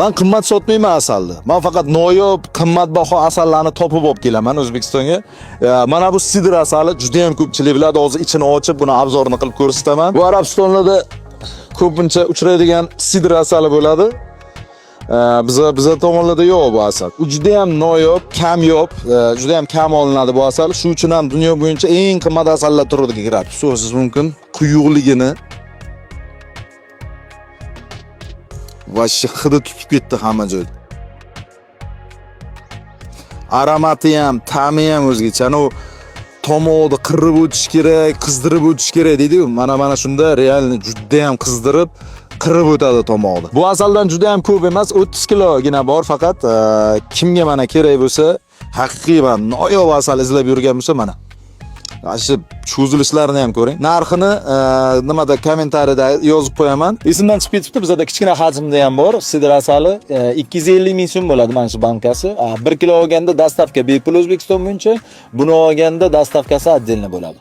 Men qimmat sotmayman asalni. Men faqat noyob, qimmatbaho asallarni topib olib kelaman O'zbekistonga. Mana bu sidr asali juda ham ko'pchilik biladi. Hozir ichini ochib, buni obzorini qilib ko'rsataman. Bu Arabistonlarda ko'pincha uchraydigan sidr asali bo'ladi. Biza tomonlarda yo'q bu asal. U juda ham noyob, kamyob, juda ham kam olinadi bu asal. Shu uchun ham dunyo bo'yicha eng qimmat asallar turiga kiradi. So'zsiz mumkin quyuqligini va hidi tutib ketdi hamma joyda. Aromati ham, ta'mi ham o'zgacha. U tomoqni qirib o'tish kerak, qizdirib o'tish kerak deydi-ku. Mana shunda realni juda ham qizdirib qirib o'tadi tomoqni. Bu asaldan juda ham ko'p emas, 30 kilogina bor, faqat kimga mana kerak bo'lsa, haqiqiy va noyob asal izlab yurgan bo'lsa mana. Shu cho'zilishlarini ham ko'ring. Narxini nimada kommentariyada yozib qo'yaman. Esimdan chiqib ketibdi, bizda kichkina hajmda ham bor. Sidr asali 250 ming so'm bo'ladi mana shu bankasi. 1 kilo olganda dastavka bepul O'zbekiston bo'yicha, buni olganda dastavkasi отдельно bo'ladi.